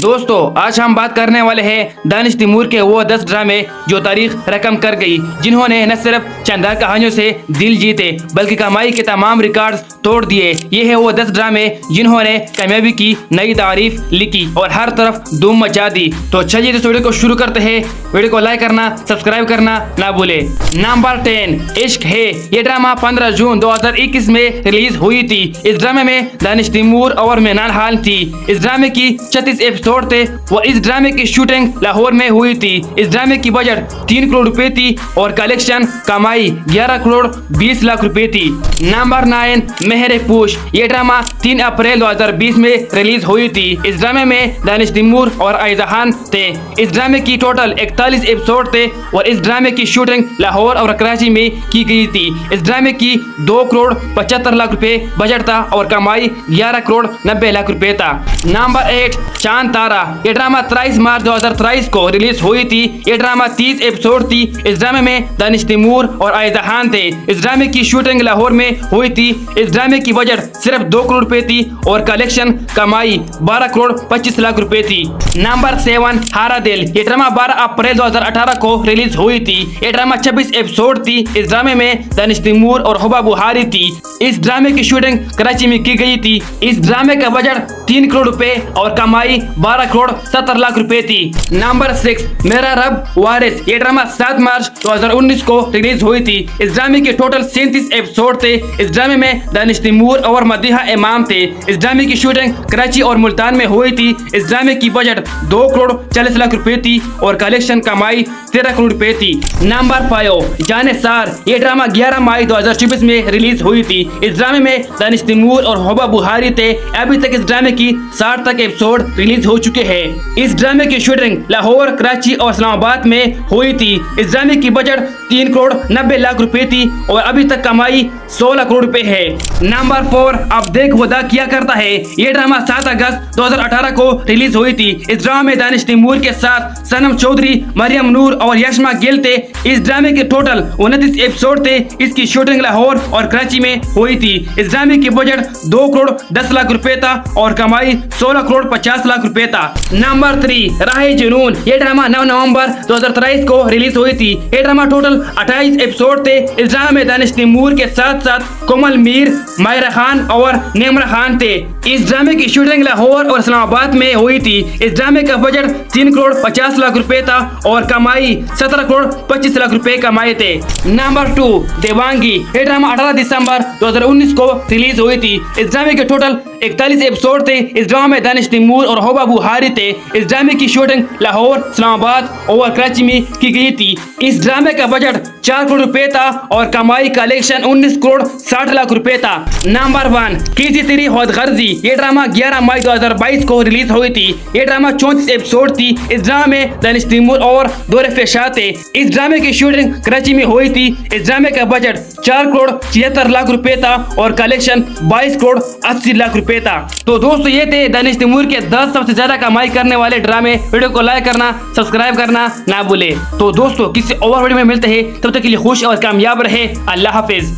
دوستو آج ہم بات کرنے والے ہیں دانش تیمور کے وہ 10 ڈرامے جو تاریخ رقم کر گئی، جنہوں نے نہ صرف شاندار کہانیوں سے دل جیتے بلکہ کمائی کے تمام ریکارڈز توڑ دیے۔ یہ ہے وہ 10 ڈرامے جنہوں نے کامیابی کی نئی تعریف لکھی اور ہر طرف دھوم مچا دی۔ تو چلیے اس ویڈیو کو شروع کرتے ہیں۔ ویڈیو کو لائک کرنا، سبسکرائب کرنا نہ بھولے۔ نمبر 10 عشق ہے۔ یہ ڈرامہ 15 جون 2021 میں ریلیز ہوئی تھی۔ اس ڈرامے میں دانش تیمور اور مینال خان تھی۔ اس ڈرامے کی 36 ایپیسوڈ تھے اور اس ڈرامے کی شوٹنگ لاہور میں ہوئی تھی۔ اس ڈرامے کی بجٹ 3 کروڑ روپے تھی اور کلیکشن کمائی 11 کروڑ 20 لاکھ روپے تھی۔ نمبر 9 مہر پوش۔ یہ ڈرامہ 3 اپریل 2020 میں ریلیز ہوئی تھی۔ اس ڈرامے میں دانش تیمور اور عائزہ خان تھے۔ اس ڈرامے کی ٹوٹل 41 ایپیسوڈ تھے اور اس ڈرامے کی شوٹنگ لاہور اور کراچی میں کی گئی تھی۔ اس ڈرامے کی 2 کروڑ 75 لاکھ روپے بجٹ تھا اور کمائی 11 کروڑ 90 لاکھ روپے تھا۔ نمبر 8 چاند تارا۔ یہ ڈرامہ 23 مارچ 2023 کو ریلیز ہوئی تھی۔ یہ ڈرامہ 30 ایپیسوڈ تھی۔ اس ڈرامے میں دانش تیمور اور عائزہ خان تھے۔ اس ڈرامے کی شوٹنگ لاہور میں ہوئی تھی۔ اس ڈرامے کی بجٹ صرف 2 کروڑ روپے تھی اور کلیکشن کمائی 12 کروڑ 25 لاکھ روپے تھی۔ نمبر 7 ہارا دل۔ یہ ڈرامہ 12 اپریل 2018 کو ریلیز ہوئی تھی۔ یہ ڈرامہ 26 ایپیسوڈ تھی۔ اس ڈرامے میں دانش تیمور اور حبا بہاری تھی۔ اس ڈرامے کی شوٹنگ کراچی میں کی گئی تھی۔ اس ڈرامے کا بجٹ 3 کروڑ روپے اور کمائی 12 کروڑ 70 لاکھ روپے تھی۔ نمبر 6 میرا رب وارث۔ یہ ڈرامہ 7 مارچ 2019 کو ریلیز ہوئی تھی۔ اس ڈرامے کے ٹوٹل 37 ایپیسوڈ تھے۔ اس ڈرامے میں دانش تیمور اور مدیحہ امام تھے۔ اس ڈرامے کی شوٹنگ کراچی اور ملتان میں ہوئی تھی۔ اس ڈرامے کی بجٹ 2 کروڑ 40 لاکھ روپے تھی اور کلیکشن کمائی 13 کروڑ روپے تھی۔ نمبر 5 جانے سار۔ یہ ڈرامہ 11 مئی 2024 میں ریلیز ہوئی تھی۔ اس ڈرامے میں دانش تیمور اور حبا بہاری تھے۔ ابھی تک اس ڈرامے کی 60 تک ایپیسوڈ ریلیز ہو چکے ہیں۔ اس ڈرامے کی شوٹنگ لاہور، کراچی اور اسلام آباد میں ہوئی تھی۔ اس ڈرامے کی بجٹ 3 کروڑ 90 لاکھ روپے تھی اور ابھی تک کمائی 16 کروڑ روپے ہے۔ نمبر 4 اب دیکھ ودا کیا کرتا ہے۔ یہ ڈرامہ 7 اگست 2018 کو ریلیز ہوئی تھی۔ اس ڈرامے میں دانش تیمور کے ساتھ سنم چودھری، مریم نور اور یشما گل تھے۔ اس ڈرامے کے ٹوٹل 29 ایپیسوڈ تھے۔ اس کی شوٹنگ لاہور اور کراچی میں ہوئی تھی۔ اس ڈرامے کی بجٹ 2 کروڑ 10 لاکھ روپے تھا اور کمائی 16 کروڑ 50 لاکھ روپے تھا۔ نمبر 3 راہ جنون۔ یہ ڈرامہ 9 نومبر 2023 کو ریلیز ہوئی تھی۔ یہ ڈرامہ ٹوٹل 28 ایپیسوڈ تھے۔ اس ڈرامے میں دانش تیمور کے ساتھ ساتھ کومل میر، مائرہ خان اور نیمرا خان تھے۔ اس ڈرامے کی شوٹنگ لاہور اور اسلام آباد میں ہوئی تھی۔ اس ڈرامے کا بجٹ 3 کروڑ 50 لاکھ روپے تھا اور کمائی 17 کروڑ 25 لاکھ روپے کمائے تھے۔ نمبر 2 دیوانگی۔ یہ ڈرامہ 18 دسمبر 2019 کو ریلیز ہوئی تھی۔ اس ڈرامے کے ٹوٹل 41 ایپیسوڈ تھے۔ اس ڈرامے میں دانش تیمور اور حبا بہاری تھے۔ اس ڈرامے کی شوٹنگ لاہور، اسلام آباد اور کراچی میں کی گئی تھی۔ اس ڈرامے کا بجٹ 4 کروڑ روپے تھا اور کمائی کلیکشن 19 کروڑ 60 لاکھ روپے تھا۔ نمبر 1 کیسی تیری خود غرضی۔ یہ ڈرامہ 11 مئی 2022 کو ریلیز ہوئی تھی۔ یہ ڈرامہ 34 ایپیسوڈ تھی۔ اس ڈرامے میں دانش تیمور اور دور فیشا تھے۔ اس ڈرامے کی شوٹنگ کراچی میں ہوئی تھی۔ اس ڈرامے کا بجٹ 4 کروڑ 76 لاکھ روپے تھا اور کلیکشن 22 کروڑ 80 لاکھ روپے تھا۔ تو دوستو یہ تھے دانش تیمور کے 10 سب سے زیادہ کمائی کرنے والے ڈرامے۔ ویڈیو کو لائک کرنا، سبسکرائب کرنا نہ بھولے۔ تو دوستو کسی اور ویڈیو میں ملتے ہیں، تب تک کے لیے خوش اور کامیاب رہے۔ اللہ حافظ۔